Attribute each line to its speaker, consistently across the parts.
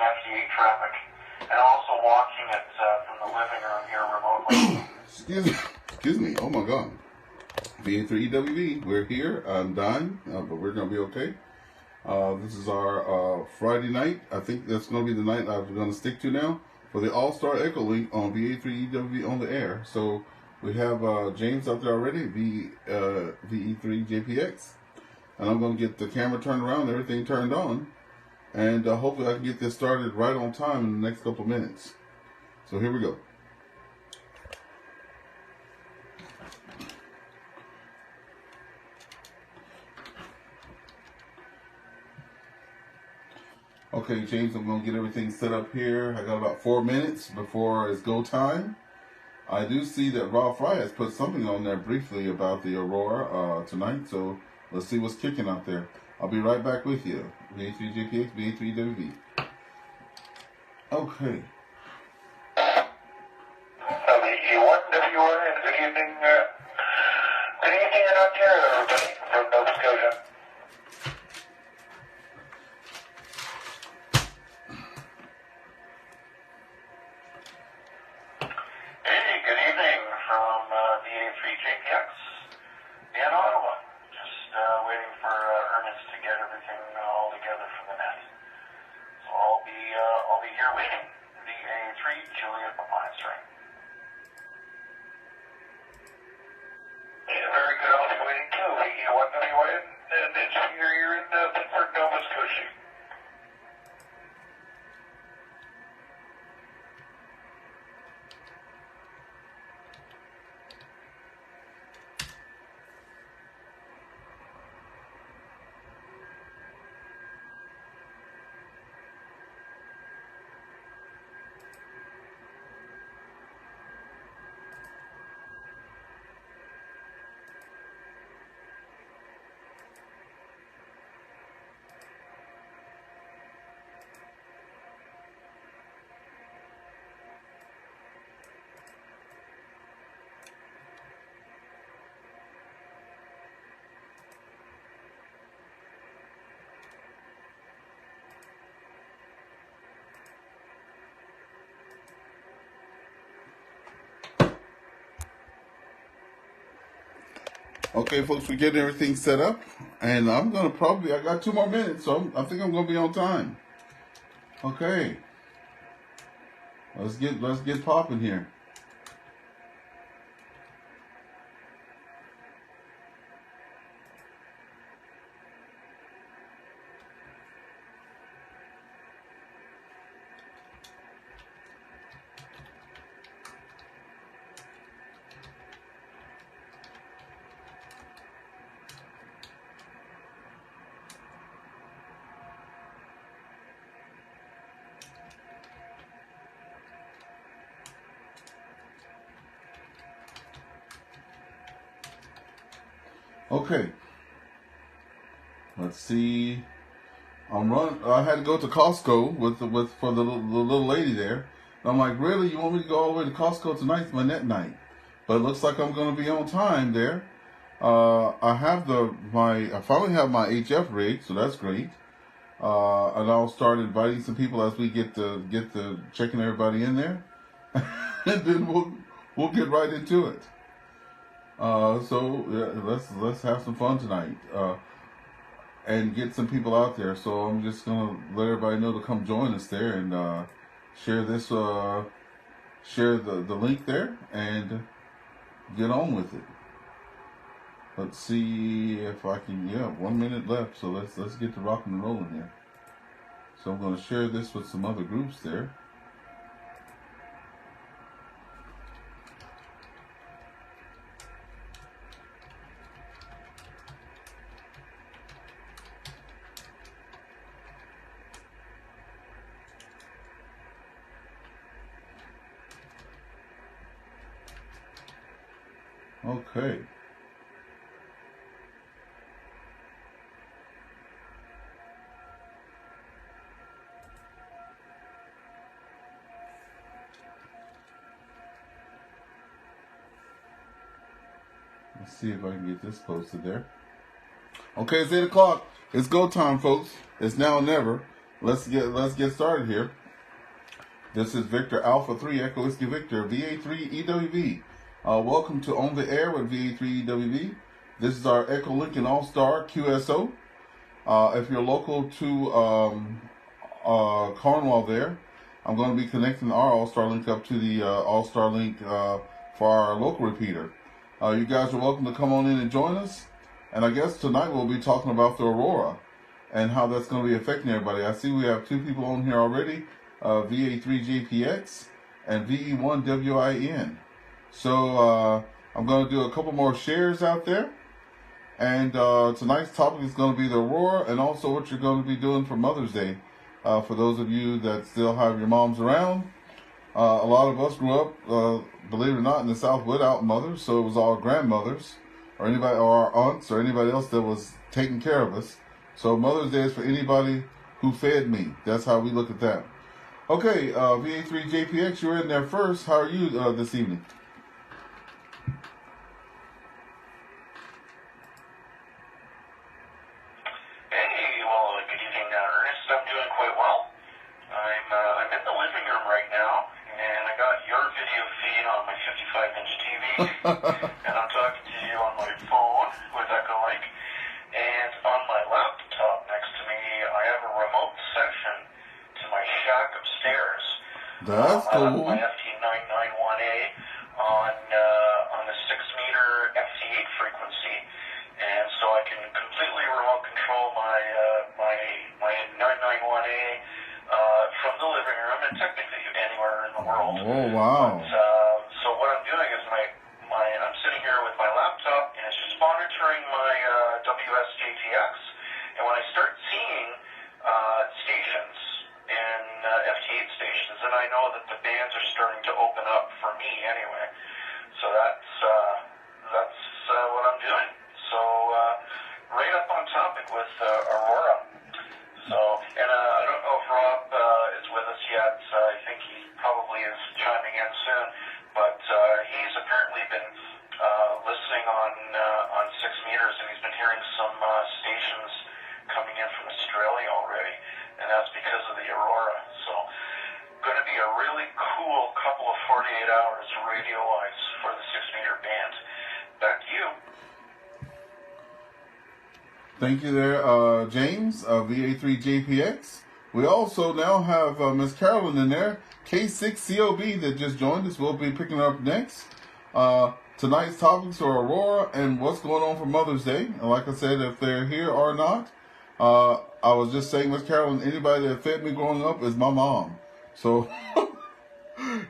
Speaker 1: FDA traffic, and also watching it from the living room here remotely.
Speaker 2: Excuse me. Oh my God. VA3EWV. We're here. I'm dying, but we're gonna be okay. This is our Friday night. I think that's gonna be the night I'm gonna stick to now for the AllStar and EchoLink on VA3EWV on the air. So we have James out there already, VE3JPX, and I'm gonna get the camera turned around, everything turned on, and hopefully I can get this started right on time in the next couple minutes. So here we go. Okay, James, I'm going to get everything set up here. I got about 4 minutes before it's go time. I do see that Rob Fry has put something on there briefly about the Aurora tonight, so let's see what's kicking out there. I'll be right back with you. VA3JPX, VA3WV. Okay.
Speaker 1: VG1WR, good evening. Good evening in Ontario, everybody, from Nova Scotia. Hey, good evening from VA3JPX in Ottawa. Just waiting for Ernest to get everything all together for the net. So I'll be here waiting. VA3 Juliet Appliance Ring. Yeah, very good. I'll be waiting too. VG1WN, and it's here in Pittsburgh, Nova Scotia.
Speaker 2: Okay, folks, we're getting everything set up, and I'm gonna I got 2 more minutes, so I think I'm gonna be on time. Okay, let's get popping here. Okay, let's see. I had to go to Costco for the little lady there. And I'm like, really? You want me to go all the way to Costco tonight? It's my net night, but it looks like I'm going to be on time there. I finally have my HF rig, so that's great. And I'll start inviting some people as we get the checking everybody in there, and then we'll get right into it. So yeah, let's have some fun tonight, and get some people out there. So I'm just gonna let everybody know to come join us there and share the link there and get on with it. Let's see if I can. Yeah, 1 minute left. So let's get to rocking and rolling here. So I'm gonna share this with some other groups there. Okay. Let's see if I can get this posted there. Okay, it's 8 o'clock. It's go time, folks. It's now or never. let's get started here. This is Victor Alpha 3 Echo Whiskey Victor VA3EWV. Welcome to On the Air with VA3EWV. This is our EchoLink and AllStar QSO. If you're local to Cornwall there, I'm going to be connecting our AllStar link up to the AllStar link for our local repeater. You guys are welcome to come on in and join us. And I guess tonight we'll be talking about the Aurora and how that's going to be affecting everybody. I see we have two people on here already, VA3JPX and VE1WIN. So I'm going to do a couple more shares out there. And tonight's topic is going to be the Aurora and also what you're going to be doing for Mother's Day. For those of you that still have your moms around, a lot of us grew up, believe it or not, in the South without mothers, so it was all grandmothers or anybody, or our aunts or anybody else that was taking care of us. So Mother's Day is for anybody who fed me. That's how we look at that. Okay, VA3JPX, you're in there first. How are you this evening?
Speaker 1: And I'm talking to you on my phone with EchoLink, and on my laptop next to me, I have a remote session to my shack upstairs.
Speaker 2: That's cool.
Speaker 1: I left my FT991A on the 6-meter FT8 frequency, and so I can completely remote control my 991A from the living room and technically anywhere in the world.
Speaker 2: Oh wow!
Speaker 1: But, so what I'm doing is I'm sitting here with my laptop, and it's just monitoring my WSJTX. And when I start seeing stations and FT8 stations, then I know that the bands are starting to open up for me anyway. So that's what I'm doing. So right up on topic with Aurora. So, and I don't know if Rob is with us yet. I think he probably is chiming in soon. But he's apparently been listening on 6 meters, and he's been hearing some stations coming in from Australia already, and that's because of the Aurora. So, going to be a really cool couple of 48 hours radio-wise for the 6-meter band. Back to you.
Speaker 2: Thank you there, James, VA3JPX. We also now have Miss Carolyn in there, K6COB, that just joined us. We'll be picking up next. Tonight's topics are Aurora and what's going on for Mother's Day. And like I said, if they're here or not, I was just saying, Miss Carolyn, anybody that fed me growing up is my mom. So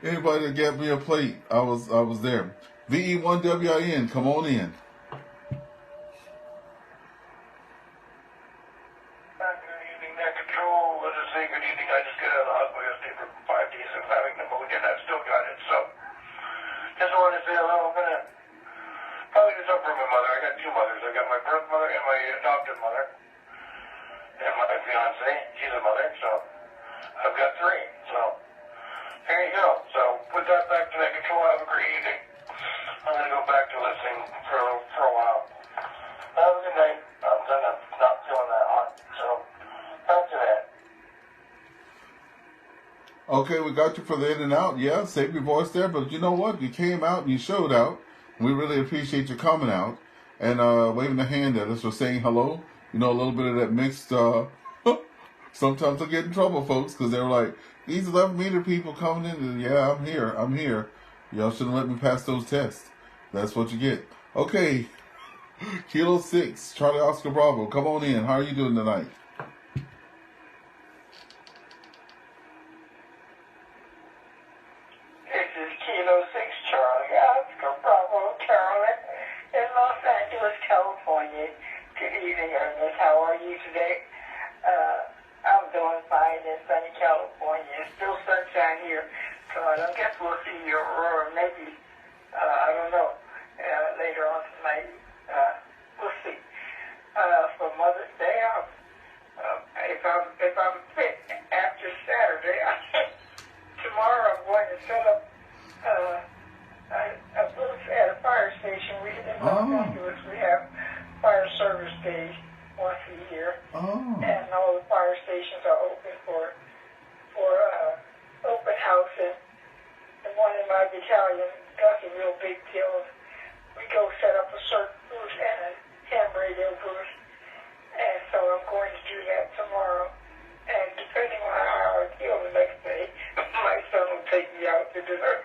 Speaker 2: anybody that gave me a plate, I was there. VE1WIN, come on in. Okay, we got you for the in and out. Yeah, save your voice there. But you know what? You came out and you showed out. We really appreciate you coming out and waving the hand at us or saying hello. You know, a little bit of that mixed. Sometimes I get in trouble, folks, because they're like, these 11-meter people coming in. And, yeah, I'm here. Y'all shouldn't let me pass those tests. That's what you get. Okay, Kilo 6, Charlie Oscar Bravo. Come on in. How are you doing tonight?
Speaker 3: fire service days once a year, and all the fire stations are open for dessert.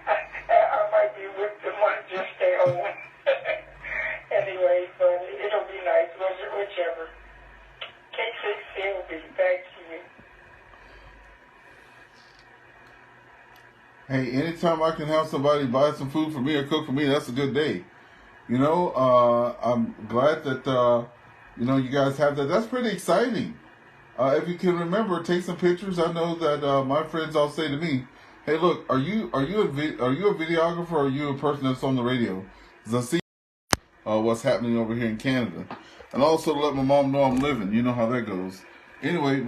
Speaker 3: I might be with them or just stay home. Anyway, but it'll be nice, whichever. K6LB, back to you.
Speaker 2: Hey, anytime I can have somebody buy some food for me or cook for me, that's a good day. You know, I'm glad that, you guys have that. That's pretty exciting. If you can remember, take some pictures. I know that my friends all say to me, "Hey, look, are you a videographer or are you a person that's on the radio?" Because I see what's happening over here in Canada. And also to let my mom know I'm living. You know how that goes. Anyway,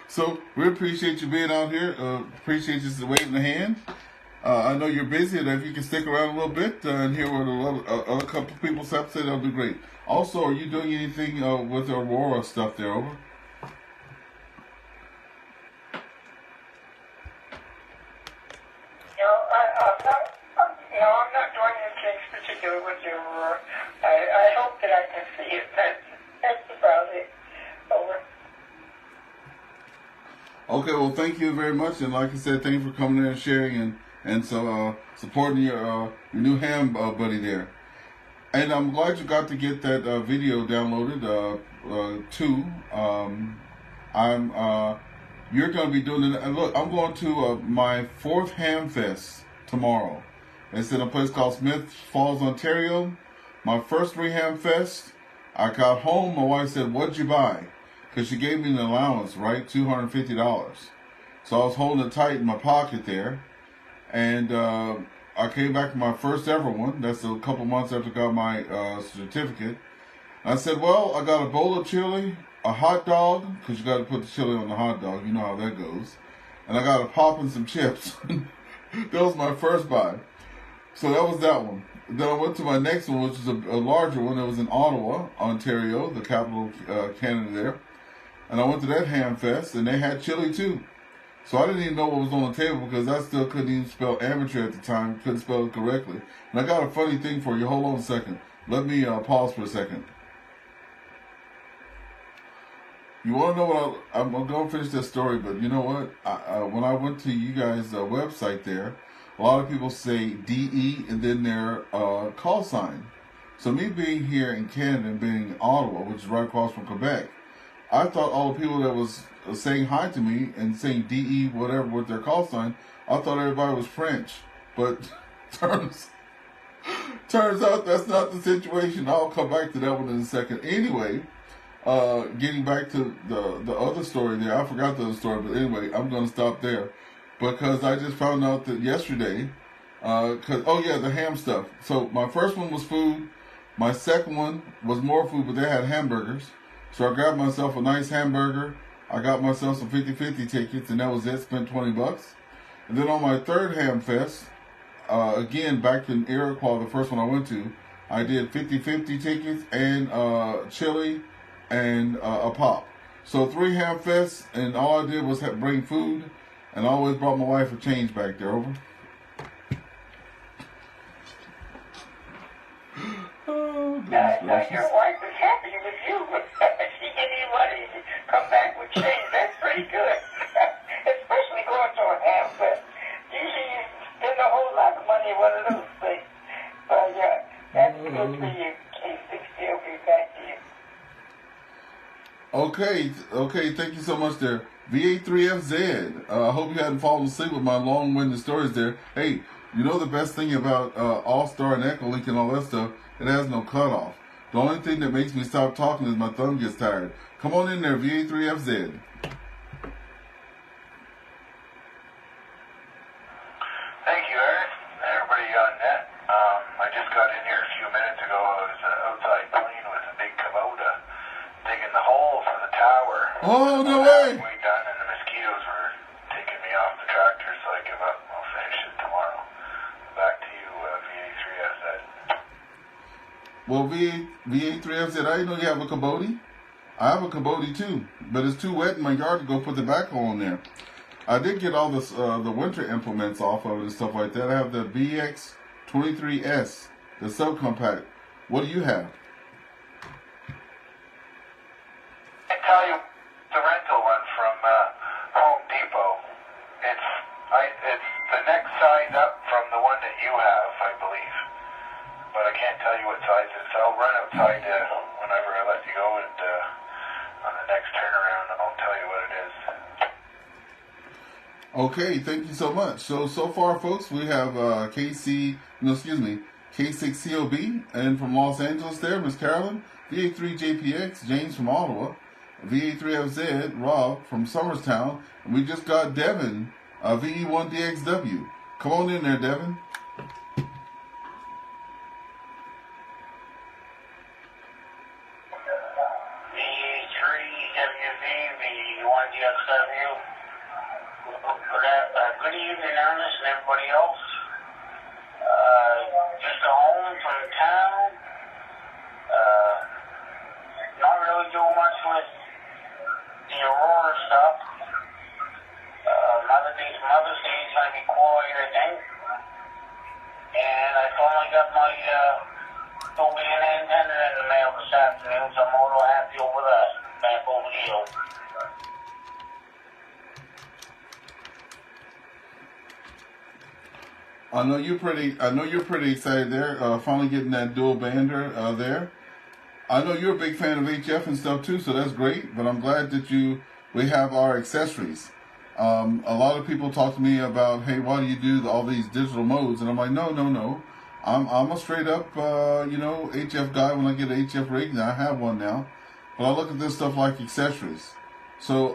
Speaker 2: so we appreciate you being out here. Appreciate you waving the hand. I know you're busy, and if you can stick around a little bit and hear what a couple of people have to say, that'll be great. Also, are you doing anything with the Aurora stuff there, over?
Speaker 3: I'm not doing anything particular with the Aurora. I hope that I can see it. That's about it. Over.
Speaker 2: Okay, well, thank you very much, and like I said, thank you for coming there and sharing and so supporting your new ham buddy there. And I'm glad you got to get that video downloaded too. You're going to be doing it. And look, I'm going to my 4th Ham Fest tomorrow. It's in a place called Smith Falls, Ontario. My first 3 Ham Fest. I got home. My wife said, "What'd you buy?" Because she gave me an allowance, right? $250. So I was holding it tight in my pocket there. And I came back to my first ever one. That's a couple months after I got my certificate. I said, well, I got a bowl of chili, a hot dog, because you got to put the chili on the hot dog. You know how that goes. And I got a pop and some chips. That was my first buy. So that was that one. Then I went to my next one, which is a larger one. It was in Ottawa, Ontario, the capital of Canada there. And I went to that Ham Fest, and they had chili too. So I didn't even know what was on the table because I still couldn't even spell amateur at the time. Couldn't spell it correctly. And I got a funny thing for you. Hold on a second. Let me pause for a second. You want to know what I'm going to finish this story, but you know what? When I went to you guys' website there, a lot of people say DE and then their call sign. So me being here in Canada and being in Ottawa, which is right across from Quebec, I thought all the people that was saying hi to me and saying DE whatever with their call sign, I thought everybody was French. But turns out that's not the situation. I'll come back to that one in a second. Anyway, getting back to the other story there, I forgot the other story, but anyway, I'm going to stop there because I just found out that yesterday, the ham stuff. So my first one was food. My second one was more food, but they had hamburgers. So I grabbed myself a nice hamburger. I got myself some 50-50 tickets, and that was it. Spent $20. And then on my third Ham Fest, again, back in Iroquois, the first one I went to, I did 50-50 tickets and chili and a pop. So 3 Ham Fests, and all I did was bring food, and I always brought my wife a change back there. Over. Oh,
Speaker 3: now your wife is happy with you. She give you money to come back with change. That's pretty good. Especially going to a Ham Fest. Usually you spend a whole lot of money on one of those things. But yeah, that's good for you. K60 will be back to you.
Speaker 2: Okay, thank you so much there. VA3FZ. I hope you hadn't fallen asleep with my long-winded stories there. Hey, you know the best thing about AllStar and EchoLink and all that stuff? It has no cutoff. The only thing that makes me stop talking is my thumb gets tired. Come on in there, VA3FZ.
Speaker 1: Thank you, Aaron. Everybody on net. I just got in here a few minutes ago. I was outside playing with a big Kubota, digging the hole for the tower.
Speaker 2: Oh, no way!
Speaker 1: Halfway done, and the mosquitoes were taking me off the tractor, so I give up. I'll finish it tomorrow. Back to you, VA3FZ.
Speaker 2: Well, VA3FZ, I didn't know you have a Kubota. I have a Kubota too, but it's too wet in my yard to go put the backhoe on there. I did get all this, the winter implements off of it and stuff like that. I have the BX23S, the subcompact. What do you have?
Speaker 1: I tell you, the rental one from Home Depot.
Speaker 2: Okay, thank you so much. So far, folks, we have K6COB, and from Los Angeles there, Miss Carolyn, VA3JPX, James from Ottawa, VA3FZ, Rob from Somerstown, and we just got Devin, VE1DXW. Come on in there, Devin.
Speaker 1: VA3EWV-L. Good evening, Ernest and everybody else. Just got home from town. Not really doing much with the Aurora stuff. Mother's Day is going to be quiet, I think. And I finally got my Dolby antenna in the mail this afternoon, so I'm a little happy over that. Back over to you.
Speaker 2: I know you're pretty excited there. Finally getting that dual bander there. I know you're a big fan of HF and stuff too, so that's great. But I'm glad that we have our accessories. A lot of people talk to me about, hey, why do you do all these digital modes? And I'm like, no. I'm a straight up HF guy. When I get an HF rig, I have one now. But I look at this stuff like accessories. So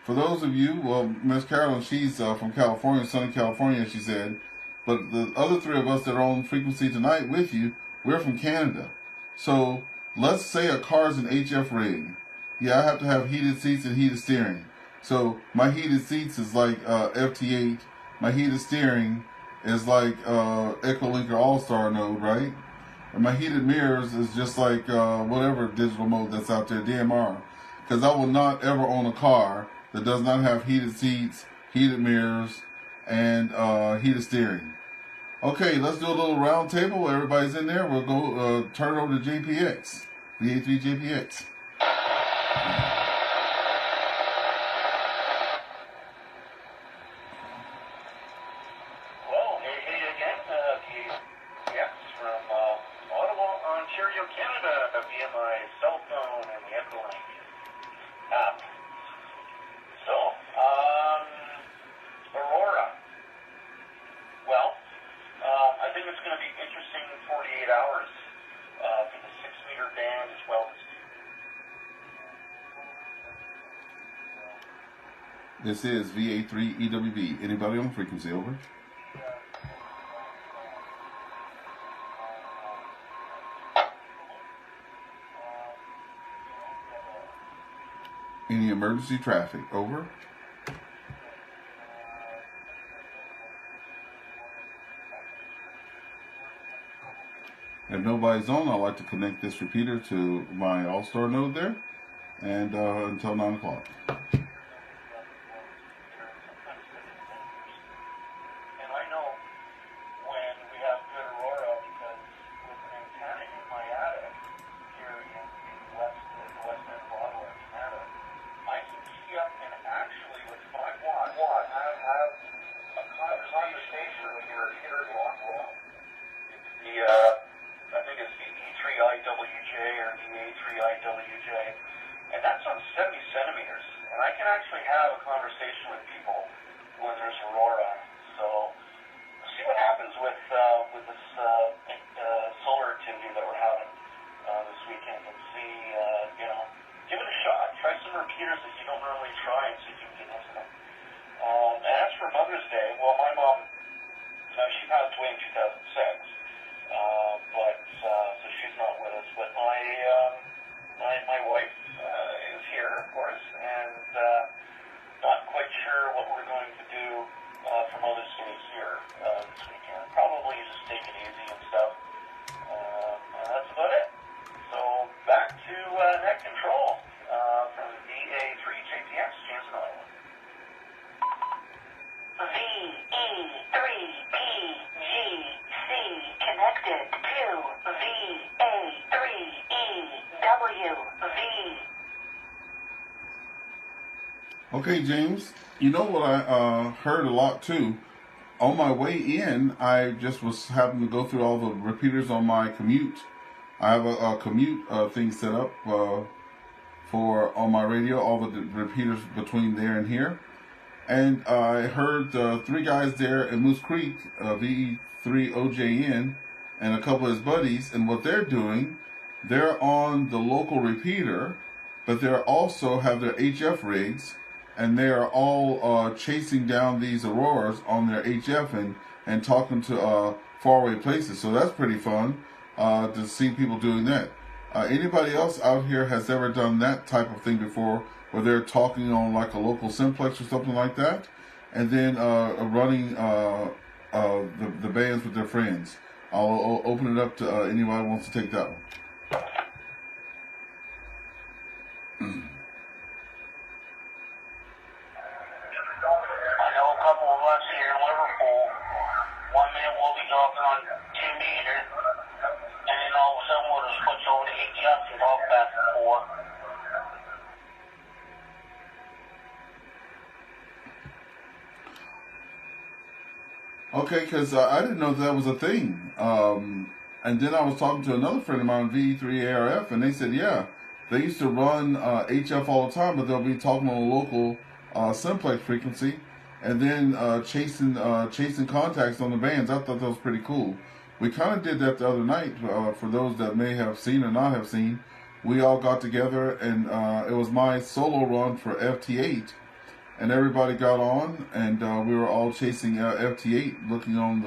Speaker 2: for those of you, well, Miss Carolyn, she's from California, sunny California, she said. But the other three of us that are on frequency tonight with you, we're from Canada. So let's say a car's an HF rig. Yeah, I have to have heated seats and heated steering. So my heated seats is like FT8. My heated steering is like EchoLink or AllStar node, right? And my heated mirrors is just like whatever digital mode that's out there, DMR. Because I will not ever own a car that does not have heated seats, heated mirrors, and heated steering. Okay, let's do a little round table. Everybody's in there. We'll go turn it over to JPX, VA3JPX.
Speaker 1: Well, hey again, VA3EWV-L from Ottawa, Ontario, Canada, via my cell phone and the EchoLink app. So, Aurora. Well, I think it's going to be interesting 48 hours for the 6-meter band as well as.
Speaker 2: This is VA3EWV. Anybody on frequency? Over. Any emergency traffic? Over. If nobody's on, I'd like to connect this repeater to my AllStar node there, and until 9 o'clock.
Speaker 1: And I know when we have good Aurora, because with an antenna in my attic here in the west end of Ottawa, Canada, I can key up and actually with 5 watts have a conversation with your heater lock wall. I think it's the E3IWJ or VA3IWJ, and that's on 70 centimeters. And I can actually have a conversation with people when there's Aurora. So we'll see what happens with this solar activity that we're having this weekend, and see, give it a shot. Try some repeaters that you don't normally try and see if you can get into them. And as for Mother's Day, well, my mom, she passed away in 2006. So she's not with us, but my wife is here, of course, and not quite sure what we're going to do for Mother's Day here this weekend. Probably just take it easy and stuff. That's about it. So back to net control from VA3JPX, James and Iowa.
Speaker 4: VE3PGC connected to VA3EWV.
Speaker 2: Okay, James, you know what I heard a lot too? On my way in, I just was having to go through all the repeaters on my commute. I have a commute thing set up for on my radio, all the repeaters between there and here. And I heard 3 guys there in Moose Creek, VA3OJN, and a couple of his buddies, and what they're doing, they're on the local repeater, but they also have their HF rigs, and they are all chasing down these auroras on their HF and talking to faraway places. So that's pretty fun to see people doing that. Anybody else out here has ever done that type of thing before, where they're talking on like a local simplex or something like that, and then running the bands with their friends? I'll open it up to anybody who wants to take that one.
Speaker 1: I know a couple of us here in Liverpool, 1 minute we'll be talking on 2 meter, and then all of a sudden we'll just switch over to HF and talk back and forth.
Speaker 2: Okay, because I didn't know that was a thing. And then I was talking to another friend of mine, VE3ARF, and they said, yeah, they used to run HF all the time, but they'll be talking on a local simplex frequency, and then chasing contacts on the bands. I thought that was pretty cool. We kind of did that the other night. For those that may have seen or not have seen, we all got together, and it was my solo run for FT8. And everybody got on, and we were all chasing FT8, looking on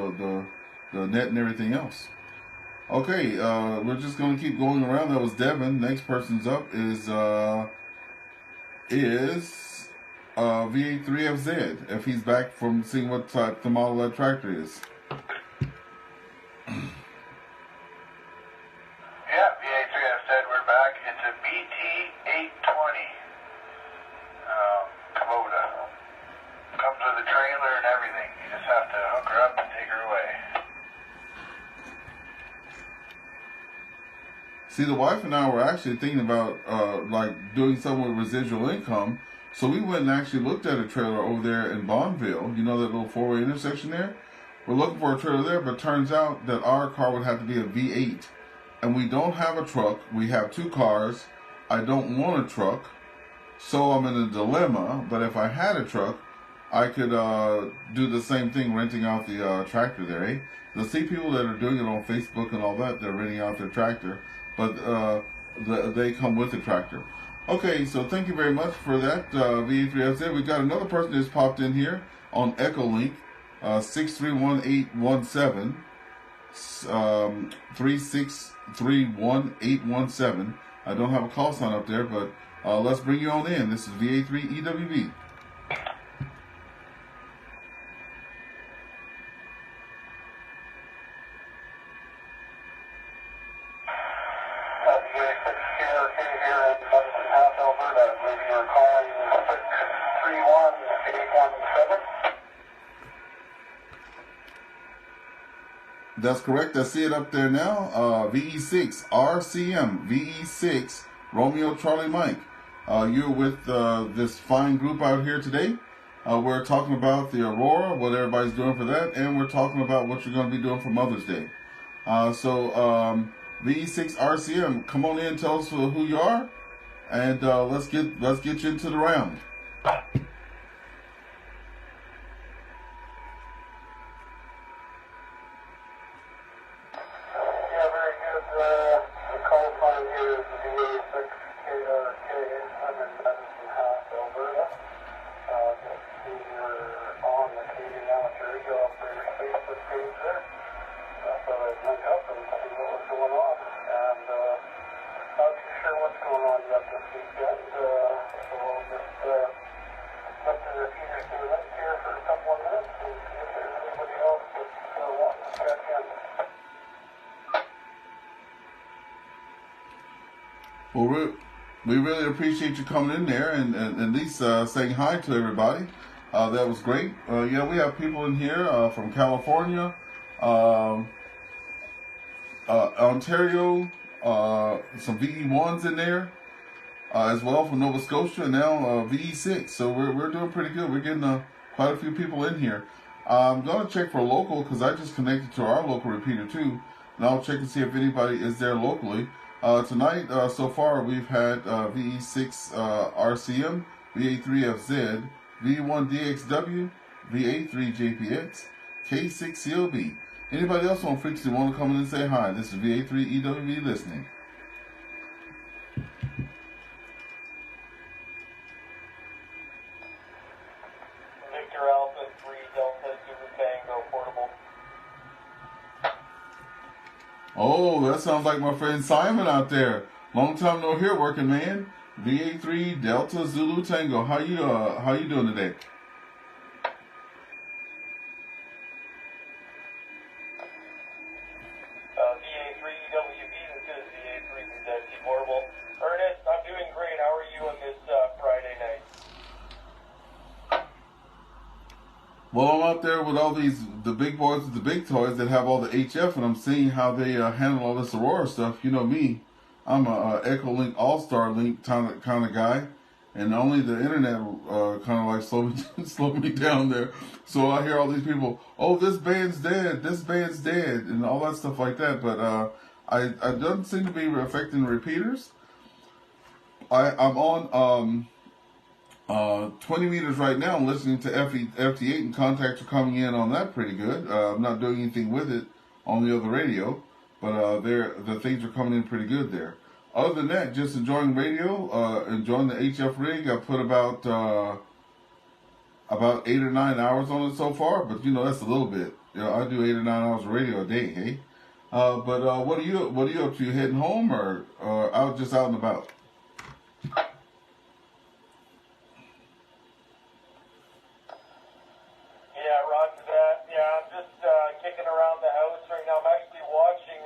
Speaker 2: the net and everything else. Okay, we're just going to keep going around. That was Devin. Next person's up is VA3FZ, if he's back from seeing what type the model that tractor is.
Speaker 1: Yeah, VA3FZ, we're back. It's a BT820. Kubota. Comes with a trailer and everything. You just have to hook her up and take her away.
Speaker 2: See, the wife and I were actually thinking about like doing something with residual income, so we went and actually looked at a trailer over there in Bonneville. You know that little 4-way intersection there? We're looking for a trailer there, but turns out that our car would have to be a V8, and we don't have a truck. We have 2 cars. I don't want a truck. So I'm in a dilemma, but if I had a truck, I could do the same thing, renting out the tractor there, eh? You'll see people that are doing it on Facebook and all that, they're renting out their tractor, but they come with the tractor. Okay, so thank you very much for that, VA3FZ. We've got another person that's popped in here on EchoLink, 631817, 3631817. I don't have a call sign up there, but let's bring you on in. This is VA3EWV. That's correct. I see it up there now. VE6 RCM, VE6 Romeo Charlie Mike. You're with this fine group out here today. We're talking about the Aurora, what everybody's doing for that, and we're talking about what you're going to be doing for Mother's Day. So VE6 RCM, come on in, tell us who you are, and let's get you into the round. Well, we really appreciate you coming in there and at least saying hi to everybody. That was great. Yeah, we have people in here from California, Ontario, some VE1s in there as well from Nova Scotia, and now VE6. So we're doing pretty good. We're getting quite a few people in here. I'm going to check for local because I just connected to our local repeater too. And I'll check and see if anybody is there locally. Tonight, so far, we've had VE6 RCM, VA3FZ, V1DXW, VA3JPX, K6COB. Anybody else on frequency want to come in and say hi? This is VA3EWV listening.
Speaker 3: Victor Alpha 3 Delta Zulu Tango portable.
Speaker 2: Oh, that sounds like my friend Simon out there. Long time no hear, working man. VA3 Delta Zulu Tango. How you doing today?
Speaker 3: VA3EWV, this is VA3EWV portable. Ernest, I'm doing great. How are you on this Friday night?
Speaker 2: Well, I'm out there with all the big boys with the big toys that have all the HF, and I'm seeing how they handle all this Aurora stuff. You know me, I'm a EchoLink AllStar link kind of guy, and only the internet kind of like slowed me down there. So I hear all these people, oh, this band's dead, and all that stuff like that. But I doesn't seem to be affecting repeaters. I'm on 20 meters right now, listening to FT8, and contacts are coming in on that pretty good. I'm not doing anything with it on the other radio, but the things are coming in pretty good there. Other than that, just enjoying radio, enjoying the HF rig. I put about 8 or 9 hours on it so far, but you know that's a little bit. You know, I do 8 or 9 hours of radio a day, hey. But what are you up to? You heading home or out and about?
Speaker 3: Yeah, roger that. Yeah, I'm just kicking around the house right now. I'm actually watching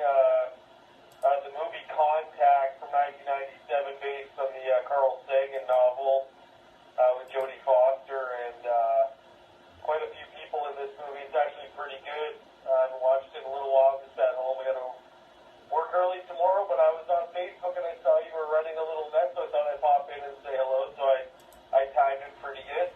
Speaker 3: the movie Contact from 1997 based on the Carl Sagan novel with Jodie Foster and quite a few people in this movie. It's actually pretty good. I haven't watched it in a little while. Just at home. I got to work early tomorrow, but I was on Facebook and I saw you were running a little net, so I thought I'd pop in and say hello. So I timed it pretty good.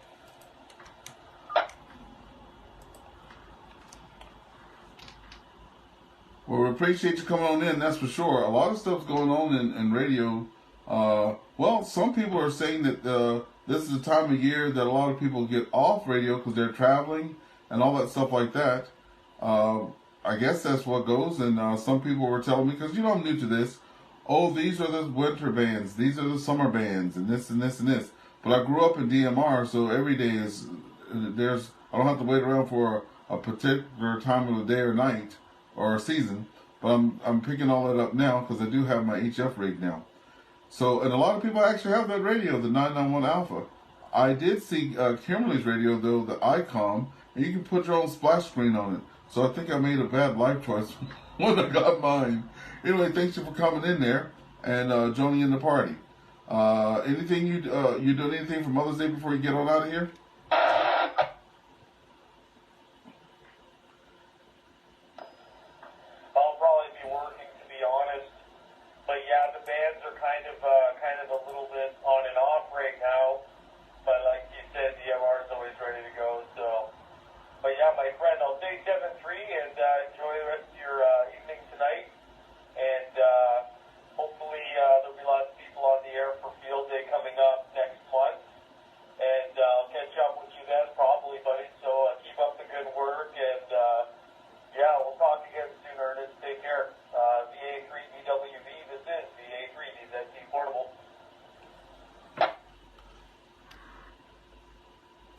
Speaker 2: Well, we appreciate you coming on in, that's for sure. A lot of stuff's going on in radio. Well, some people are saying that this is the time of year that a lot of people get off radio because they're traveling and all that stuff like that. I guess that's what goes, and some people were telling me, because you know I'm new to this, oh, these are the winter bands, these are the summer bands, and this and this and this. But I grew up in DMR, so every day I don't have to wait around for a particular time of the day or night or a season, but I'm picking all that up now because I do have my HF rig now. So, and a lot of people actually have that radio, the 991 Alpha. I did see Kimberly's radio though, the ICOM, and you can put your own splash screen on it. So I think I made a bad life choice when I got mine. Anyway, thanks you for coming in there and joining in the party. Anything you doing anything for Mother's Day before you get on out of here?
Speaker 3: I'll probably be working, to be honest. But yeah, the bands are kind of a little bit on and off right now. But like you said, DMR is always ready to go. So, but yeah, my friend, I'll say 7-3 and enjoy the rest of your evening tonight. And hopefully there'll be lots of people on the air for Field Day coming up next month. And I'll catch up with you then, probably, buddy. So keep up the good work and. Yeah, we'll talk again soon, Ernest. Take care. VA3EWV, this is VA3EWV-L portable.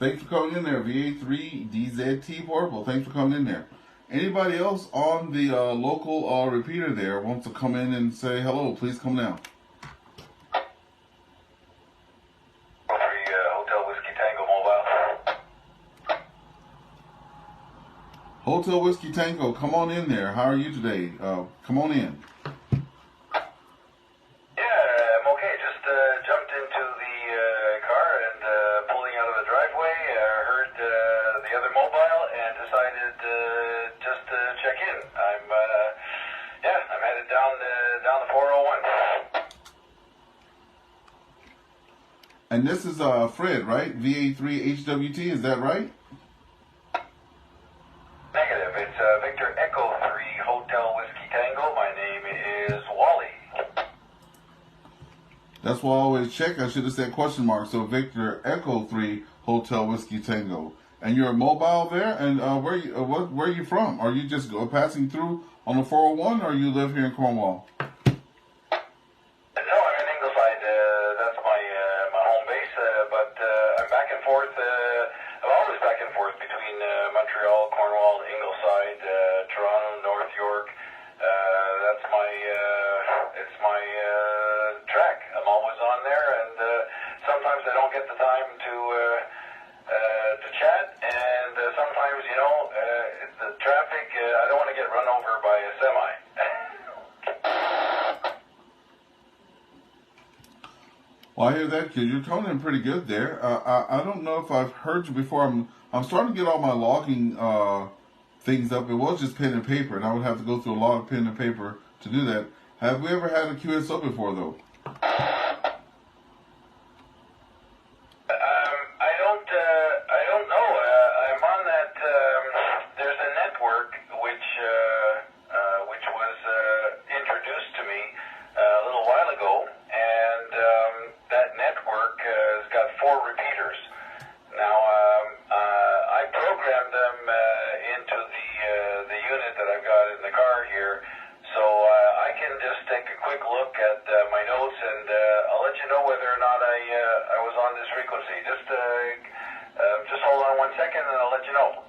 Speaker 2: Thanks for coming in there, VA3DZT portable. Thanks for coming in there. Anybody else on the local repeater there wants to come in and say hello, please come now.
Speaker 1: Hotel Whiskey Tango Mobile.
Speaker 2: Hotel Whiskey Tango, come on in there. How are you today? Come on in.
Speaker 1: Yeah, I'm okay. Just jumped into the car and pulling out of the driveway. Heard the other mobile and decided just to check in. I'm headed down the 401.
Speaker 2: And this is Fred, right? VA3HWT, is that right?
Speaker 1: Negative. It's Victor Echo 3 Hotel Whiskey Tango. My name is Wally.
Speaker 2: That's why I always check. I should have said question mark. So Victor Echo 3 Hotel Whiskey Tango. And you're mobile there. And where are you from? Are you just passing through on the 401, or you live here in Cornwall?
Speaker 1: No, I'm in Ingleside. That's my home base. But I'm back and forth. I'm always back and forth between Montreal, Cornwall, Ingleside, Toronto, North York. That's it's my track. I'm always on there, and sometimes I don't get the time to chat, and sometimes, the traffic. I don't want to get run over by a semi.
Speaker 2: Well, I hear that, because you're coming in pretty good there. I don't know if I've heard you before. I'm starting to get all my logging things up. It was just pen and paper, and I would have to go through a lot of pen and paper to do that. Have we ever had a QSO before, though?
Speaker 1: I don't know. I'm on that. There's a network which was introduced to me a little while ago, and that network has got 4 repeaters. Now, I programmed them into the unit that I've got in the car here, so I can just take a quick look at my notes, and I'll let you know whether or not I was on this frequency. Just hold on 1 second, and I'll let you know.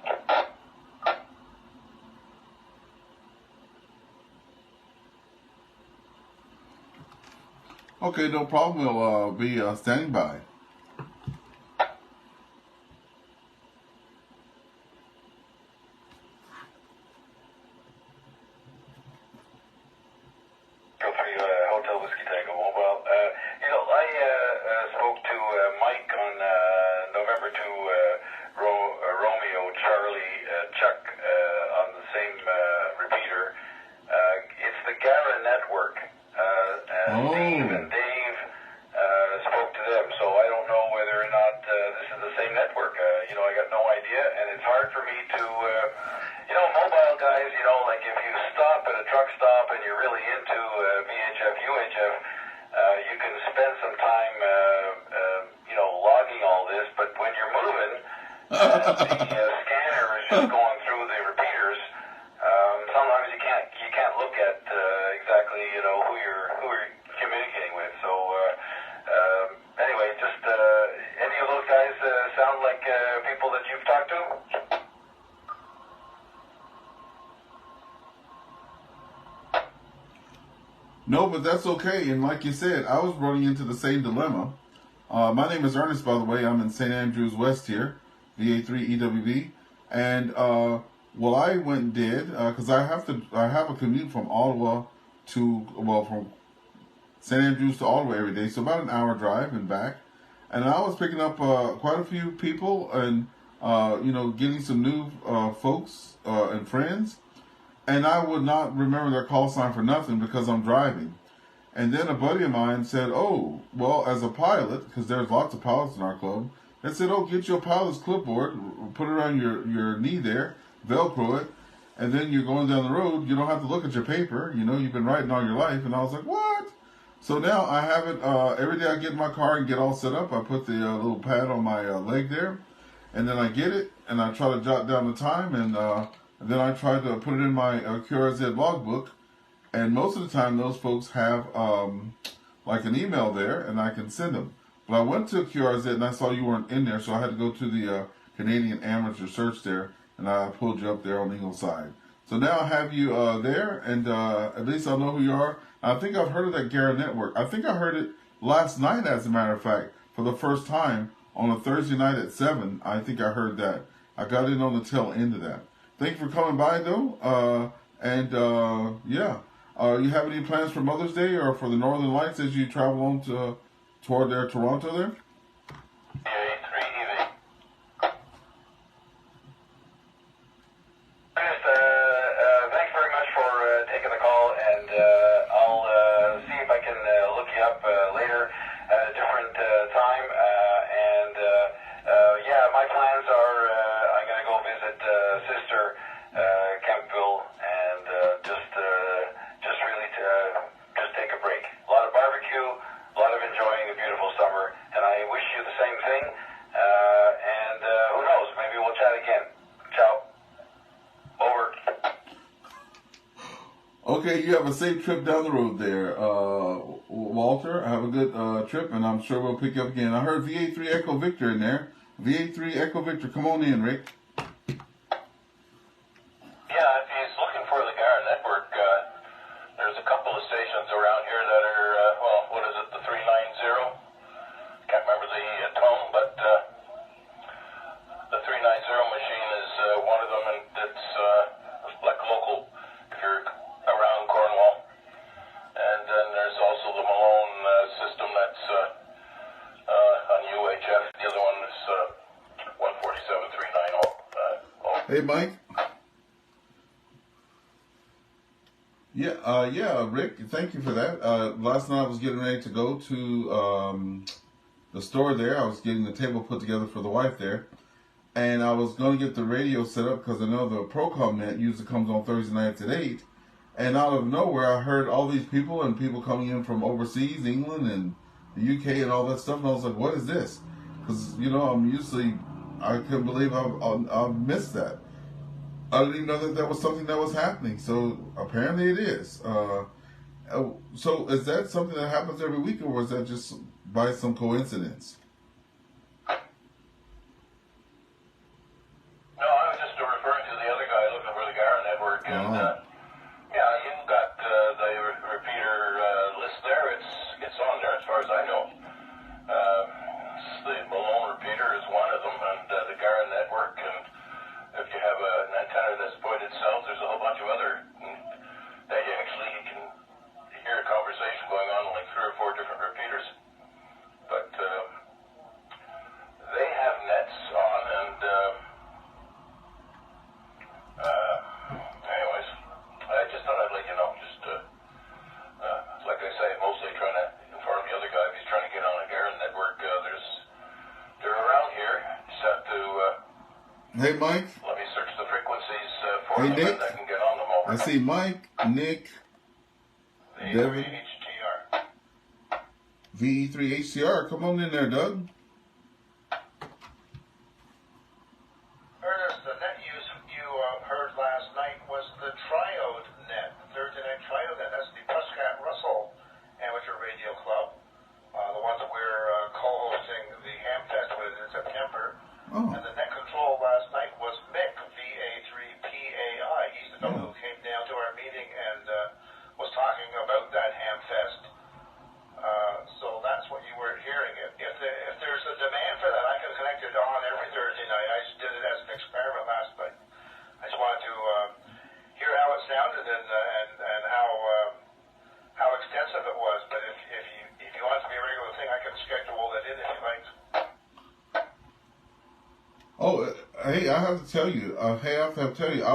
Speaker 2: Okay, no problem. We'll be standing by.
Speaker 1: Hotel Whiskey Tango Mobile. I spoke to Mike on November 2, Romeo, Charlie, Chuck on the same repeater. It's the Gara network. Steve and Dave spoke to them, so I don't know whether or not this is the same network. I got no idea, and it's hard for me to, mobile guys, like if you stop at a truck stop and you're really into VHF, UHF, you can spend some time, logging all this, but when you're moving, the scanner is just going through the repeaters. Sometimes you can't look at exactly, who you're communicating with. So anyway, just any of those guys sound like people that you've talked to?
Speaker 2: No, but that's okay. And like you said, I was running into the same dilemma. My name is Ernest, by the way. I'm in St. Andrews West here, VA3EWV. And what I went and did, because I have a commute from Ottawa from St. Andrews to Ottawa every day, so about an hour drive and back. And I was picking up quite a few people and, getting some new folks and friends. And I would not remember their call sign for nothing because I'm driving. And then a buddy of mine said, oh, well, as a pilot, because there's lots of pilots in our club, they said, oh, get your pilot's clipboard, put it around your knee there, Velcro it, and then you're going down the road, you don't have to look at your paper, you've been writing all your life. And I was like, what? So now I have it, every day I get in my car and get all set up, I put the little pad on my leg there, and then I get it, and I try to jot down the time, and then I try to put it in my QRZ logbook, and most of the time those folks have like an email there, and I can send them. But I went to QRZ, and I saw you weren't in there, so I had to go to the Canadian Amateur Search there, and I pulled you up there on Ingleside. So now I have you there, and at least I know who you are. I think I've heard of that Gara network. I think I heard it last night, as a matter of fact, for the first time on a Thursday night at 7. I think I heard that. I got in on the tail end of that. Thank you for coming by, though. You have any plans for Mother's Day or for the Northern Lights as you travel on toward Toronto there?
Speaker 1: Thanks very much for taking the call, and I'll see if I can look you up later at a different time. My plans are I'm going to go visit Sister Kempville and just really just take a break. A lot of barbecue, a lot of enjoying a beautiful summer, and I wish you the same thing.
Speaker 2: Okay, you have a safe trip down the road there, Walter. Have a good trip, and I'm sure we'll pick you up again. I heard VA3 Echo Victor in there. VA3 Echo Victor, come on in, Rick.
Speaker 1: Yeah, if he's looking for the Gara network, there's a couple of stations around here that are, what is it, the 390? Can't remember the tone, but the 390 machine is one of them, and it's like local if you're around Cornwall. And then there's also the Malone system that's on UHF. The other one is 147390.
Speaker 2: Hey, Mike. Yeah, Rick, thank you for that. Last night I was getting ready to go to the store there. I was getting the table put together for the wife there. And I was going to get the radio set up because I know the Procom net usually comes on Thursday nights at 8. And out of nowhere, I heard all these people and people coming in from overseas, England and the UK and all that stuff. And I was like, what is this? Because, I couldn't believe I missed that. I didn't even know that that was something that was happening. So apparently it is. So is that something that happens every week, or was that just by some coincidence?
Speaker 1: No, I was just referring to the other guy looking for the Gara network. And you've got the repeater list there. It's on there as far as I know. The Malone repeater is one of them, and the Gara network. And if you have an antenna that's pointed south, there's a whole bunch of other that you can hear a conversation going on in like 3 or 4 different repeaters. But they have nets on, and anyways, I just thought I'd let you know. Just like I say, mostly trying to inform the other guy if he's trying to get on a Gara network. They're around here. Just have to.
Speaker 2: Hey, Mike.
Speaker 1: Let me search the frequencies for
Speaker 2: Hey,
Speaker 1: them,
Speaker 2: Nick.
Speaker 1: and I can get on them over.
Speaker 2: I see Mike, Nick, Devin,
Speaker 1: VA3HTR.
Speaker 2: VE3HCR. Come on in there, Doug.
Speaker 5: Ernest, the net you heard last night was the Triode net, the Thursday night Triode net. That's the Prescott Russell Amateur Radio Club, the one that we're co-hosting the Hamfest with in September.
Speaker 2: Oh.
Speaker 5: And the net control last night was Mick, VA3PAI. He's the fellow who came down to our meeting and was talking about that Hamfest. So that's what you were hearing. If there's a demand for that, I can connect it on every Thursday night. I just did it as an experiment last night. I just wanted to hear how it sounded and how extensive it was. But if you want it to be a regular thing, I can schedule it in if you like.
Speaker 2: Oh, hey, I have to tell you, I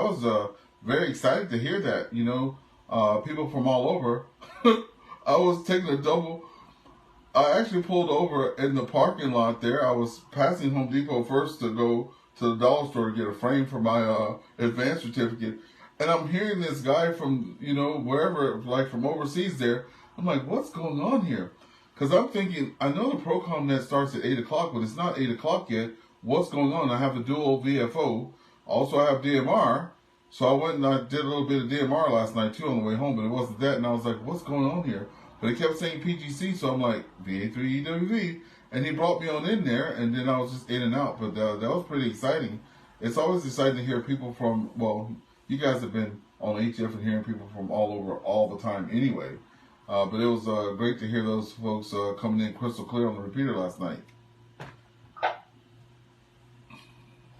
Speaker 2: was very excited to hear that. People from all over. I was taking a double. I actually pulled over in the parking lot there. I was passing Home Depot first to go to the dollar store to get a frame for my advanced certificate. And I'm hearing this guy from, wherever, like from overseas there. I'm like, what's going on here? Because I'm thinking, I know the Procom net starts at 8 o'clock, but it's not 8 o'clock yet. What's going on? I have the dual VFO. Also, I have DMR. So I went and I did a little bit of DMR last night, too, on the way home, but it wasn't that. And I was like, what's going on here? But it kept saying PGC, so I'm like, VA3EWV. And he brought me on in there, and then I was just in and out. But that was pretty exciting. It's always exciting to hear people from, you guys have been on HF and hearing people from all over all the time anyway. But it was great to hear those folks coming in crystal clear on the repeater last night.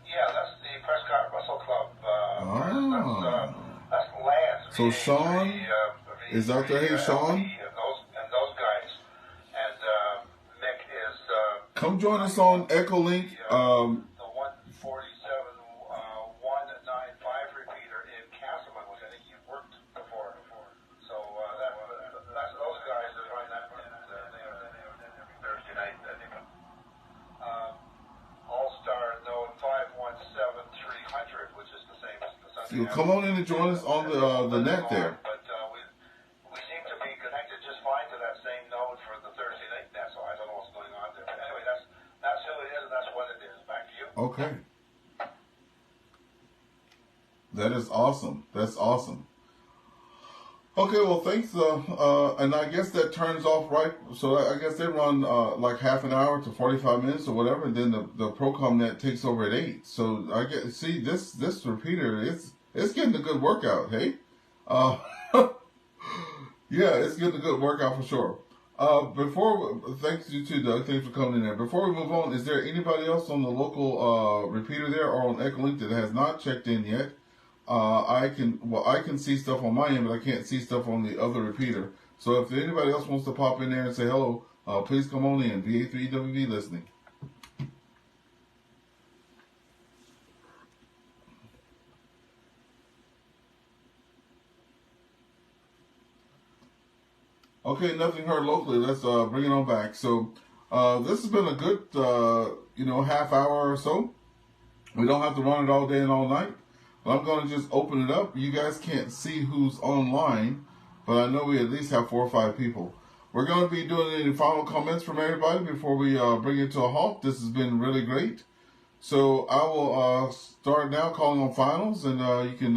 Speaker 5: Yeah, that's the Prescott Russell Club. That's Lance.
Speaker 2: So Sean is out there. Hey, Sean.
Speaker 5: And those guys. And Mick is...
Speaker 2: Come join us on EchoLink.
Speaker 5: The 147 195 repeater in Castleman, which I think you've worked before. So that's those guys that run that every Thursday night. AllStar node 517-300, which is the same as the Sunday.
Speaker 2: You come on in and join us on the net there.
Speaker 5: But we seem to be connected just fine to that same node for the Thursday night net, so I don't know what's going on there. But anyway, that's who it is and that's what it is. Back to you.
Speaker 2: Okay. That is awesome. That's awesome. Okay, well, thanks. And I guess that turns off right. So I guess they run like half an hour to 45 minutes or whatever, and then the Procom net takes over at 8. So I get see this repeater. It's getting a good workout. Hey, uh, yeah, it's getting a good workout for sure. Thanks you too, Doug. Thanks for coming in there. Before we move on, is there anybody else on the local repeater there or on EchoLink that has not checked in yet? I can see stuff on my end, but I can't see stuff on the other repeater. So if anybody else wants to pop in there and say hello, please come on in. VA3EWV listening. Okay, nothing heard locally. Let's bring it on back. So this has been a good half hour or so. We don't have to run it all day and all night. But I'm going to just open it up. You guys can't see who's online, but I know we at least have 4 or 5 people. We're going to be doing any final comments from everybody before we bring it to a halt. This has been really great. So I will start now calling on finals, and you can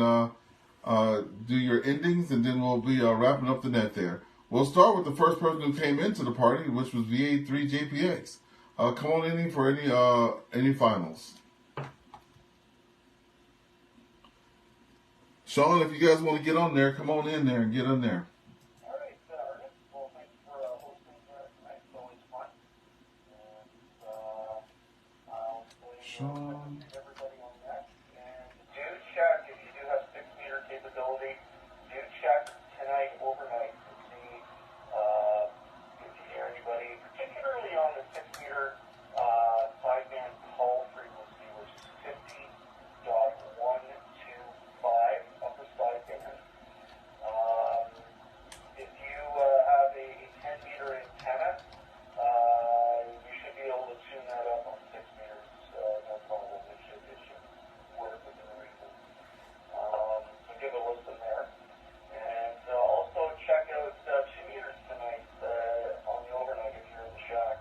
Speaker 2: do your endings, and then we'll be wrapping up the net there. We'll start with the first person who came into the party, which was VA3JPX. Come on in for any finals. Sean, if you guys want to get on there, come on in there and get in there.
Speaker 3: All right, Ernest. Well, thanks for hosting tonight. It's always fun. And I'll
Speaker 2: Sean.
Speaker 3: everybody on that. And do check if you do have 6-meter capability. Do check tonight overnight to see if you hear anybody, particularly on the 6-meter sideband call frequency, which is 50.125 upper sideband. If you have a 10-meter antenna, you should be able to tune that up on 6 meters. No problem. It should work within reason. So give a listen there. And also check out 2 meters tonight on the overnight if you're in the shack.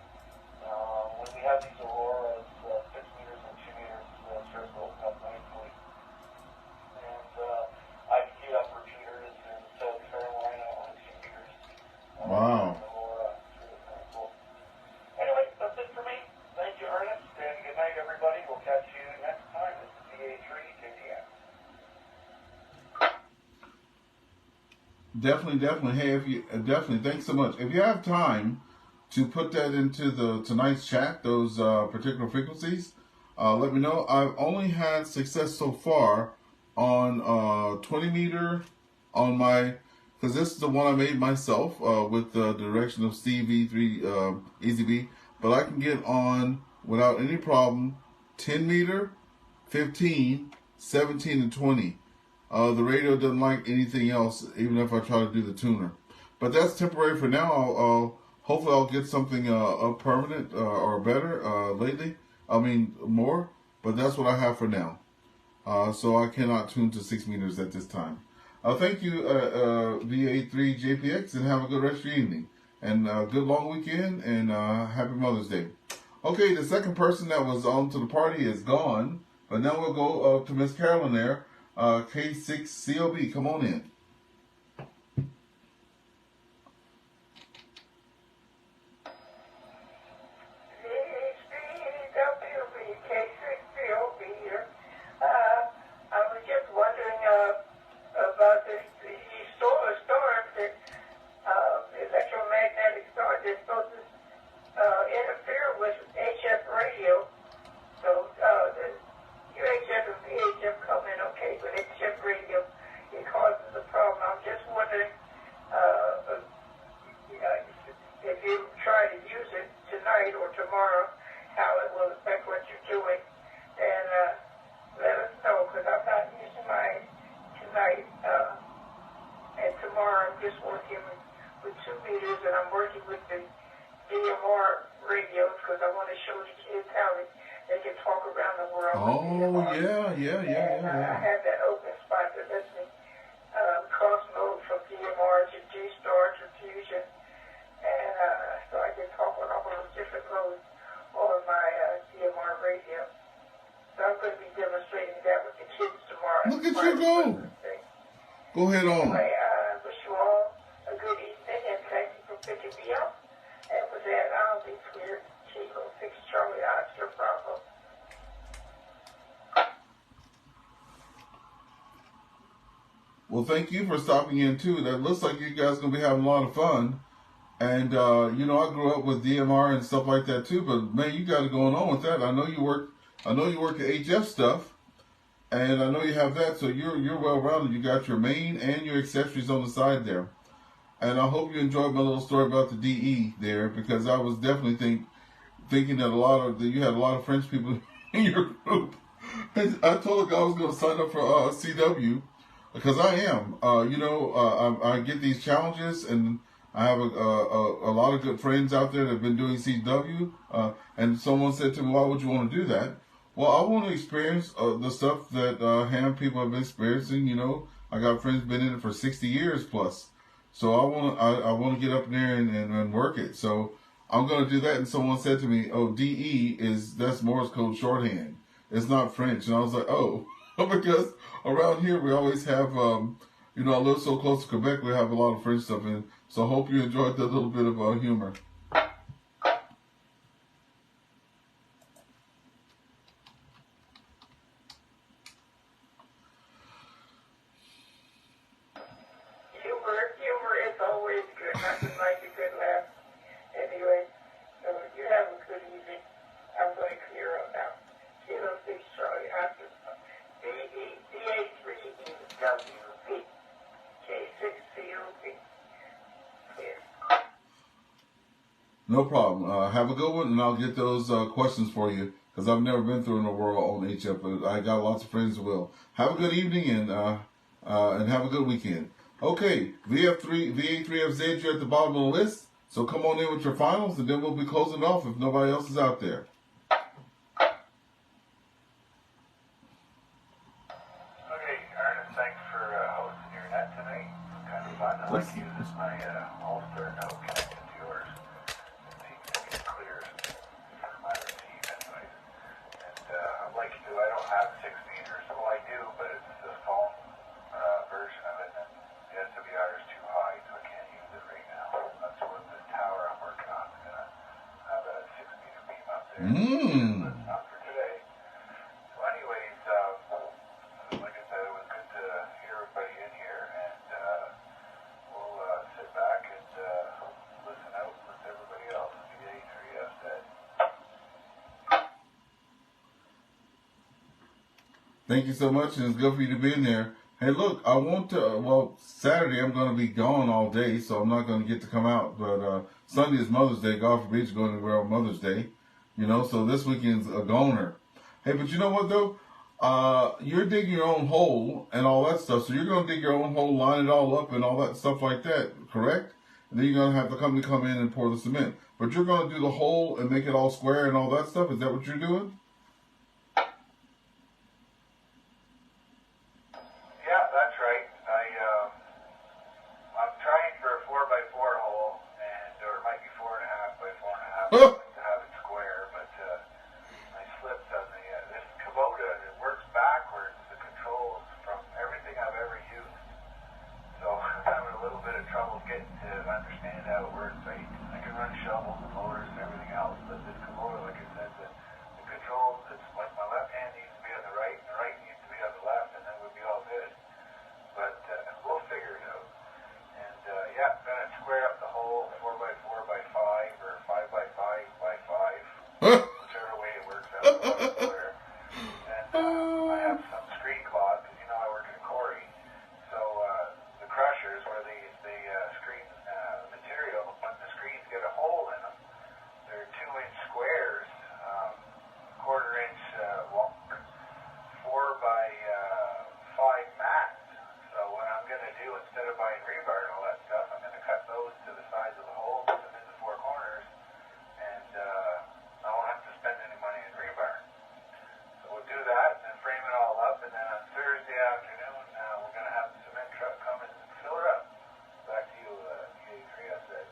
Speaker 3: When we have these auroras, 6 meters and 2 meters starts to open up nicely. And I've queued up repeaters in South Carolina on 2 meters.
Speaker 2: Wow.
Speaker 3: Aurora, it's really kind of cool. Anyway, that's it for me. Thank you, Ernest, and good night, everybody. We'll catch you next time. This is VA3EWV-L.
Speaker 2: Definitely. Hey, if you definitely, thanks so much. If you have time to put that into tonight's chat, those particular frequencies, let me know. I've only had success so far on 20 meter on my, because this is the one I made myself with the direction of Steve V3 EasyB, but I can get on without any problem 10 meter, 15, 17, and 20. The radio doesn't like anything else, even if I try to do the tuner. But that's temporary for now. Hopefully I'll get something permanent or better lately. I mean, more. But that's what I have for now. So I cannot tune to 6 meters at this time. Thank you, VA3JPX, and have a good rest of your evening. And good long weekend, and happy Mother's Day. Okay, the second person that was on to the party is gone. But now we'll go to Miss Carolyn there. K6COB, come on in.
Speaker 3: VA3EWV-K6COB here. I was just wondering about the storms that electromagnetic storms that's supposed to interfere with HF radio. So the UHF and VHF come in okay, but HF radio, it causes a problem. I'm just wondering if you try to use it tonight or tomorrow, how it will affect what you're doing. And let us know, because I'm not using mine tonight. And tomorrow I'm just working with 2 meters, and I'm working with the DMR radios, because I want to show the kids how they can talk around the world.
Speaker 2: Oh, yeah.
Speaker 3: I have that open spot that lets me cross mode from DMR to G-Star to Fusion. And so I can talk on all those different modes on my DMR radio. So I'm going to be demonstrating that with the kids tomorrow.
Speaker 2: Look at you go. Go ahead on.
Speaker 3: Anyway, I wish you all
Speaker 2: Well, thank you for stopping in too. That looks like you guys gonna be having a lot of fun. And you know, I grew up with DMR and stuff like that too. But man, you got it going on with that. I know you work at HF stuff, and I know you have that. So you're well rounded. You got your main and your accessories on the side there. And I hope you enjoyed my little story about the DE there, because I was definitely thinking that you had a lot of French people in your group. I told a guy I was going to sign up for CW, because I am. I get these challenges, and I have a lot of good friends out there that have been doing CW. And someone said to me, "Why would you want to do that?" Well, I want to experience the stuff that ham people have been experiencing. You know, I got friends been in it for 60 years plus. So I want to get up there and work it. So I'm going to do that. And someone said to me, "Oh, DE that's Morse code shorthand. It's not French." And I was like, "Oh," because around here we always have, I live so close to Quebec, we have a lot of French stuff in. So I hope you enjoyed that little bit of humor.
Speaker 3: Humor is always good. Nothing like a good laugh. Anyway, so you have a good evening. I'm going to clear up now. Kilo 6 Charlie Oscar. VA3EWV K6COV.
Speaker 2: No problem. Have a good one, and I'll get those questions for you, because I've never been through in the world on HF, but I got lots of friends who will. Have a good evening, and have a good weekend. Okay, VA3FZ, you're at the bottom of the list, so come on in with your finals, and then we'll be closing off if nobody else is out there.
Speaker 5: Okay, Ernest, thanks for hosting your net tonight. Kind of fun. I like using my AllStar now connected to yours. It seems to get clear for my receive anyways. And I'd like to, I don't have 6 meters, well I do, but it's the phone version of it, and the SWR is too high, so I can't use it right now. That's what the tower I'm working on is going to have a 6-meter beam up there. But not for today. So anyways, like I said, it was good to hear everybody in here, and we'll sit back and listen out with everybody else. VA3EWV-L said.
Speaker 2: Thank you so much, and it's good for you to be in there. Hey, look, I want to, Saturday I'm going to be gone all day, so I'm not going to get to come out. But Sunday is Mother's Day. God forbid you're going anywhere on Mother's Day. So this weekend's a goner. Hey, but you know what, though? You're digging your own hole and all that stuff. So you're going to dig your own hole, line it all up and all that stuff like that, correct? And then you're going to have the company come in and pour the cement. But you're going to do the hole and make it all square and all that stuff? Is that what you're doing?
Speaker 5: Yeah, that's right. I'm trying for a 4x4 hole, or it might be 4.5 by 4.5. I'd like to have it square, but I slipped on this Kubota. It works backwards, the controls from everything I've ever used. So I'm having a little bit of trouble getting to understand how it works. I can run shovels and motors and everything else, but this Kubota, like I said, the controls, it's like my left hand needs to be on the right, and the right needs to be on the left, and then we'll be all good. But we'll figure it out. And yeah, I'm going to square up the whole 4x4x5 or 5x5x5, whichever way it works out. Square. And I have some screen cloth, because I work in a quarry. So the crushers, where the screen material, when the screens get a hole in them, they're 2-inch squares, quarter-inch long, 4x5 mats. So what I'm going to do, instead of buying rebar and all that stuff, I'm going to cut those to the size of the hole, put them in the 4 corners, and I won't have to spend any money in rebar. So we'll do that, and then frame it all up, and then on Thursday afternoon, we're going to have the cement truck come and fill it up. Back to you, VA3EWV-L.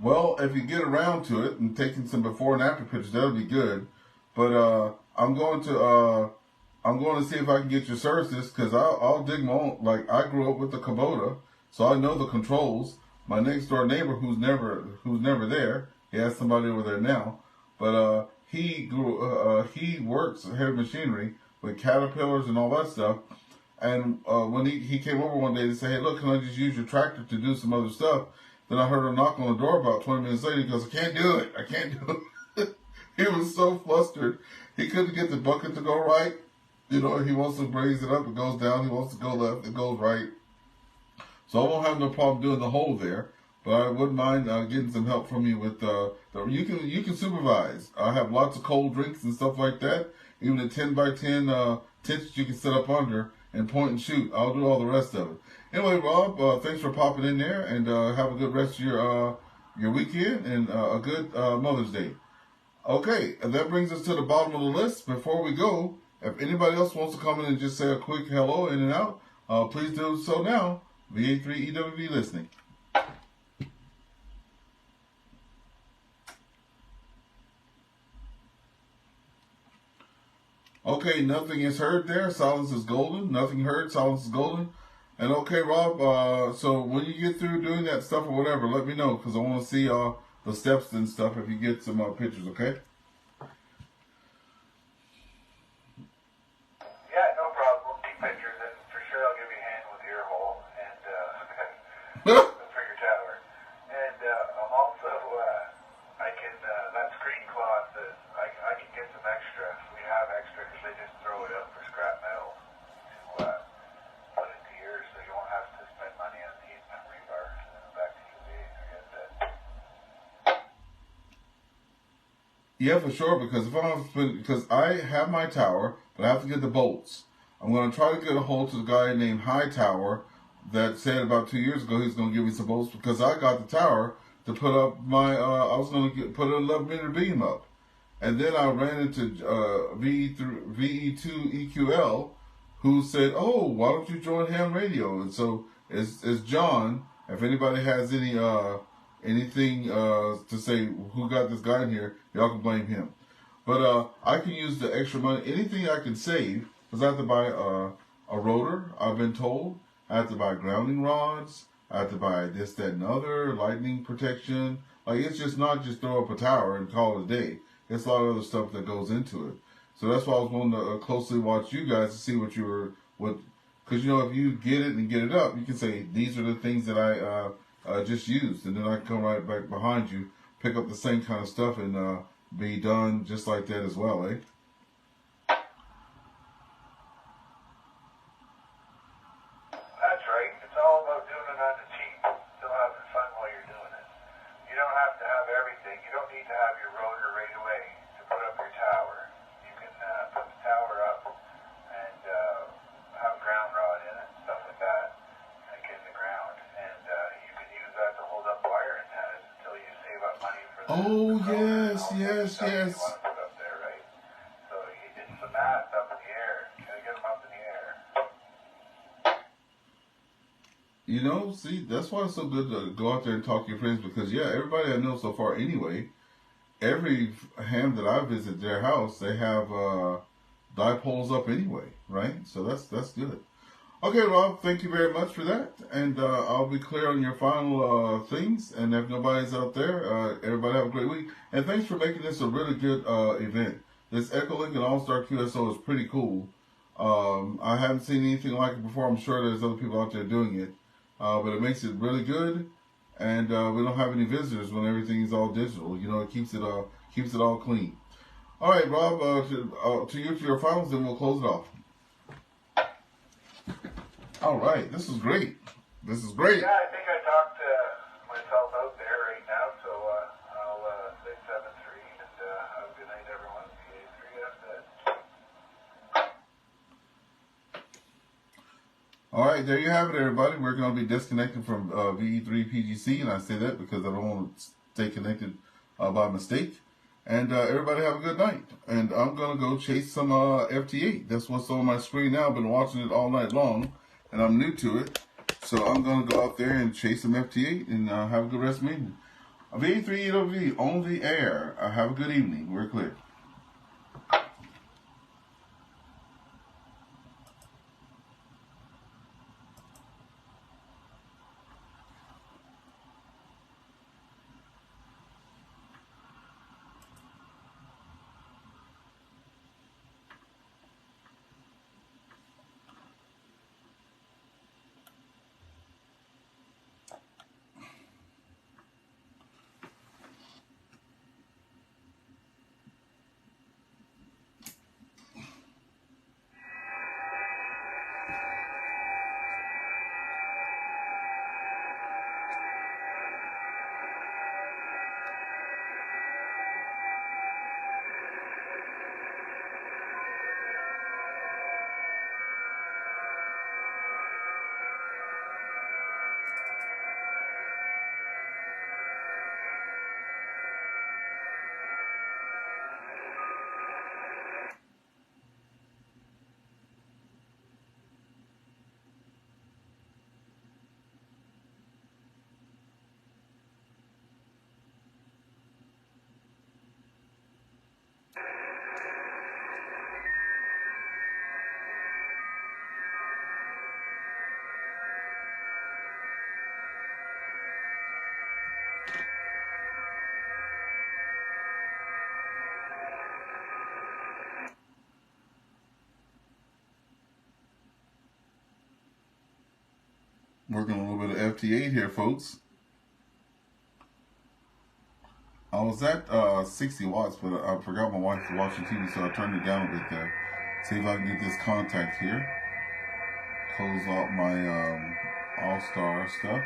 Speaker 2: Well, if you get around to it and taking some before and after pictures, that'll be good. But I'm going to see if I can get your services, because I'll dig my own. Like, I grew up with the Kubota, so I know the controls. My next door neighbor, who's never there, he has somebody over there now, but he works heavy machinery, with caterpillars and all that stuff. And when he came over one day to say, hey, look, can I just use your tractor to do some other stuff? Then I heard a knock on the door about 20 minutes later. He goes, I can't do it. I can't do it. He was so flustered. He couldn't get the bucket to go right. You know, he wants to raise it up, it goes down. He wants to go left, it goes right. So I won't have no problem doing the hole there. But I wouldn't mind getting some help from you with you can supervise. I have lots of cold drinks and stuff like that. Even a 10 by 10 tent that you can set up under and point and shoot. I'll do all the rest of it. Anyway, Rob, thanks for popping in there, and have a good rest of your weekend and a good Mother's Day. Okay, and that brings us to the bottom of the list. Before we go, if anybody else wants to come in and just say a quick hello in and out, please do so now. VA3EWV listening. Okay, nothing is heard there. Silence is golden. Nothing heard. Silence is golden. And okay, Rob, so when you get through doing that stuff or whatever, let me know, because I want to see the steps and stuff if you get some pictures, okay?
Speaker 5: Yeah, no problem. We'll take pictures, and for sure I'll give you a hand with your hole and for your tower. And I'm also, I can, that screen cloth, I can get some extra. We have extra because they just throw it out for scrap metal to put into yours, so you won't have to spend money on heat and rebar. Back to you,
Speaker 2: Yeah, for sure, because because I have my tower, but I have to get the bolts. I'm going to try to get a hold to the guy named Hightower that said about 2 years ago he's going to give me some bolts, because I got the tower to put up my, I was going to put an 11-meter beam up. And then I ran into VA3EWV-L, who said, oh, why don't you join ham radio? And so it's John. If anybody has anything to say who got this guy in here, y'all can blame him. But I can use the extra money, anything I can save, because I have to buy a rotor, I've been told. I have to buy grounding rods. I have to buy this, that, and other, lightning protection. Like, it's just not just throw up a tower and call it a day. There's a lot of other stuff that goes into it. So that's why I was wanting to closely watch you guys to see what you were, because, you know, if you get it and get it up, you can say, these are the things that I just used. And then I can come right back behind you, pick up the same kind of stuff, and be done just like that as well, eh?
Speaker 5: That's right. It's all about doing it on the cheap, still having fun while you're doing it. You don't have to have everything. You don't need to have your rotor right away to put up your tower. You can put the tower up and have a ground rod in it, stuff like that, and get in the ground. And you can use that to hold up wire antennas until you save up money for the
Speaker 2: yes.
Speaker 5: you want to put up there, right? So it's the mast up in the air. You gotta get them up in the air.
Speaker 2: You know, see, that's why it's so good to go out there and talk to your friends, because, yeah, everybody I know so far anyway, every ham that I visit their house, they have dipoles up anyway, right? So that's good. Okay, Rob, thank you very much for that, and I'll be clear on your final things, and if nobody's out there, everybody have a great week, and thanks for making this a really good event. This EchoLink and AllStar QSO is pretty cool. I haven't seen anything like it before. I'm sure there's other people out there doing it. But it makes it really good, and we don't have any visitors when everything is all digital. You know, it keeps it all clean. All right, Rob, to you for your finals, then we'll close it off. All right, this is great. This is great.
Speaker 5: Yeah, I think I talked myself out there right now, so I'll say 7-3, and have a good night, everyone. VA3EWV-L.
Speaker 2: All right, there you have it, everybody. We're going to be disconnected from VE3PGC, and I say that because I don't want to stay connected by mistake. And everybody have a good night. And I'm going to go chase some FT8. That's what's on my screen now. I've been watching it all night long, and I'm new to it. So I'm going to go out there and chase some FT8 and have a good rest of the evening. VA3EWV on the air. Have a good evening. We're clear. Working a little bit of FT8 here, folks. I was at 60 watts, but I forgot my wife was watching TV, so I turned it down a bit there. See if I can get this contact here. Close out my AllStar stuff.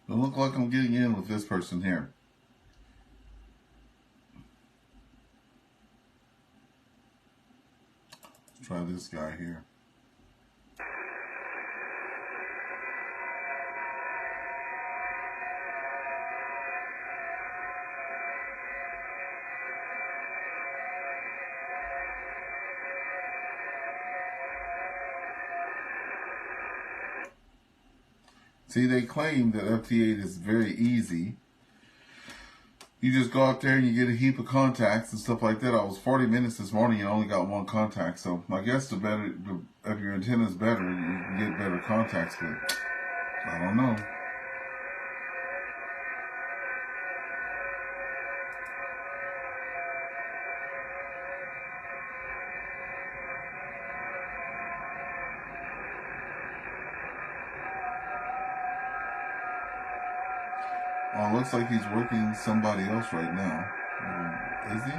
Speaker 2: Don't look like I'm getting in with this person here. Let's try this guy here. See, they claim that FT8 is very easy. You just go out there and you get a heap of contacts and stuff like that. I was 40 minutes this morning and only got one contact. So I guess if your antenna is better, you can get better contacts. But I don't know. Oh, looks like he's working somebody else right now. Is he?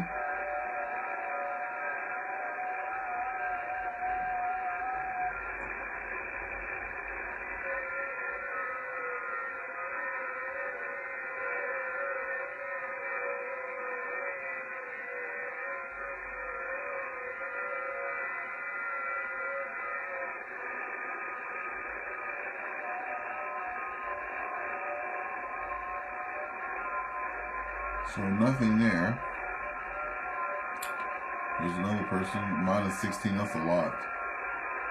Speaker 2: So nothing there. There's another person, minus 16, that's a lot.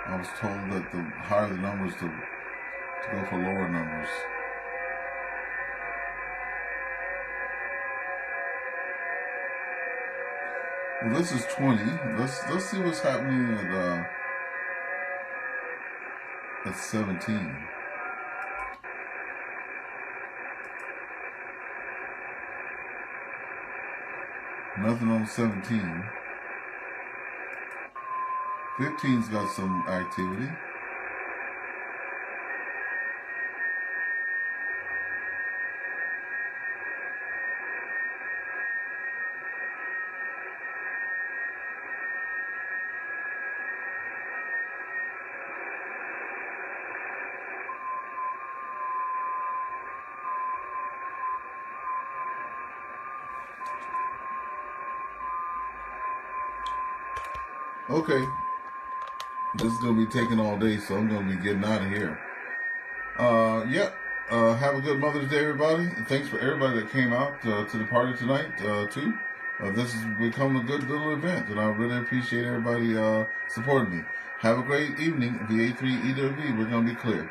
Speaker 2: I was told that the higher the numbers to go for lower numbers. Well, this is 20. Let's see what's happening at 17. Nothing on 17. 15's got some activity. Okay, this is going to be taking all day, so I'm going to be getting out of here. Have a good Mother's Day, everybody. And thanks for everybody that came out to the party tonight, too. This has become a good little event, and I really appreciate everybody supporting me. Have a great evening. VA3EWV, we're going to be clear.